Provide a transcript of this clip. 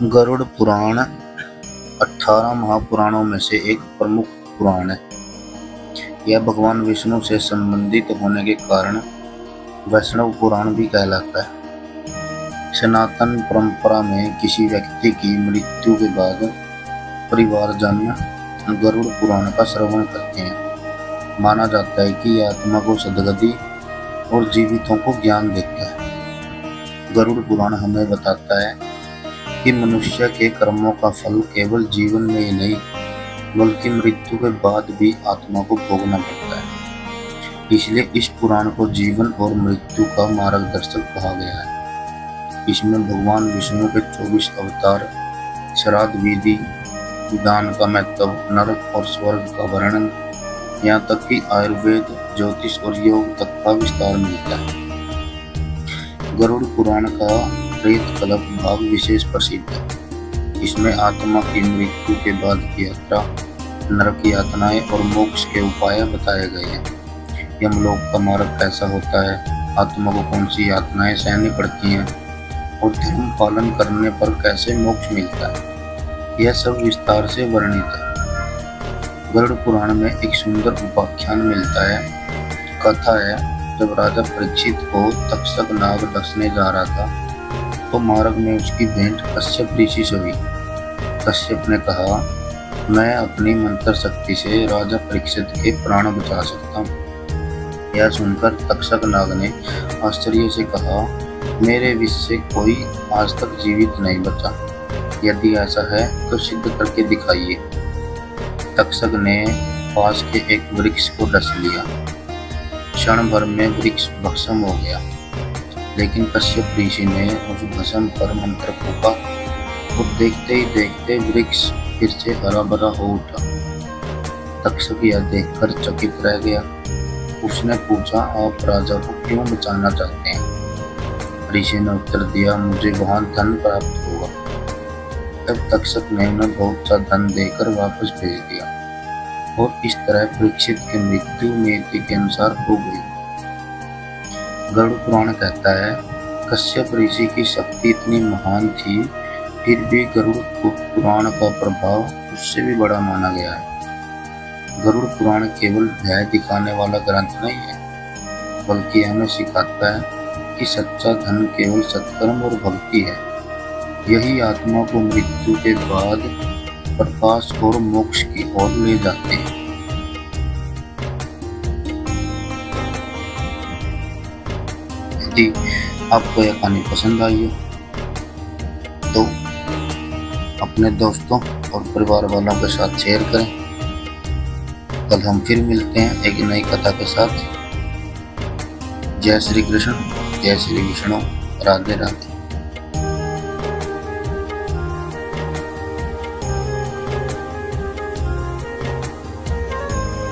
गरुड़ पुराण 18 महापुराणों में से एक प्रमुख पुराण है। यह भगवान विष्णु से संबंधित होने के कारण वैष्णव पुराण भी कहलाता है। सनातन परंपरा में किसी व्यक्ति की मृत्यु के बाद परिवारजन गरुड़ पुराण का श्रवण करते हैं। माना जाता है कि यह आत्मा को सद्गति और जीवितों को ज्ञान देता है। गरुड़ पुराण हमें बताता है कि मनुष्य के कर्मों का फल केवल जीवन में ही नहीं बल्कि मृत्यु के बाद भी आत्मा को भोगना पड़ता है। इसलिए इस पुराण को जीवन और मृत्यु का मार्गदर्शक कहा गया है। इसमें भगवान विष्णु के 24 अवतार, श्राद्ध विधि, दान का महत्व, नरक और स्वर्ग का वर्णन, यहाँ तक कि आयुर्वेद, ज्योतिष और योग तक का विस्तार मिलता है। गरुड़ पुराण का प्रेत कल्प भाग विशेष प्रसिद्ध है। इसमें आत्मा की मृत्यु के बाद की यात्रा, नरक यातनाएं और मोक्ष के उपाय बताए गए हैं। यमलोक का मार्ग कैसा होता है, आत्मा को कौन सी यातनाएं सहनी पड़ती हैं और धर्म पालन करने पर कैसे मोक्ष मिलता है, यह सब विस्तार से वर्णित है। गरुड़ पुराण में एक सुंदर उपाख्यान मिलता है। कथा है, जब राजा परीक्षित को तक्षक नाग डसने जा रहा था तो मार्ग में उसकी भेंट कश्यप ऋषि से हुई। कश्यप ने कहा, मैं अपनी मंत्र शक्ति से राजा परीक्षित के प्राण बचा सकता हूँ। यह सुनकर तक्षक नाग ने आश्चर्य से कहा, मेरे विष से कोई आज तक जीवित नहीं बचा। यदि ऐसा है तो सिद्ध करके दिखाइए। तक्षक ने पास के एक वृक्ष को डस लिया। क्षण भर में वृक्ष भस्म हो गया, लेकिन कश्यप ऋषि ने उस भस्म पर मंत्र फूंका और देखते ही देखते वृक्ष फिर से हरा भरा हो उठा। तक्षक यह देखकर चकित रह गया। उसने पूछा, आप राजा को क्यों बचाना चाहते हैं? ऋषि ने उत्तर दिया, मुझे वहां धन प्राप्त होगा। तब तक्षक ने उन्हें बहुत सा धन देकर वापस भेज दिया और इस तरह परीक्षित की मृत्यु नियति के अनुसार हो गई। गरुड़ पुराण कहता है, कश्यप ऋषि की शक्ति इतनी महान थी, फिर भी गरुड़ पुराण का प्रभाव उससे भी बड़ा माना गया है। गरुड़ पुराण केवल भय दिखाने वाला ग्रंथ नहीं है, बल्कि हमें सिखाता है कि सच्चा धन केवल सत्कर्म और भक्ति है। यही आत्मा को मृत्यु के बाद प्रकाश और मोक्ष की ओर ले जाते हैं। यदि आपको यह कहानी पसंद आई हो तो अपने दोस्तों और परिवार वालों के साथ शेयर करें। कल हम फिर मिलते हैं एक नई कथा के साथ। जय श्री कृष्ण, जय श्री विष्णु, राधे राधे।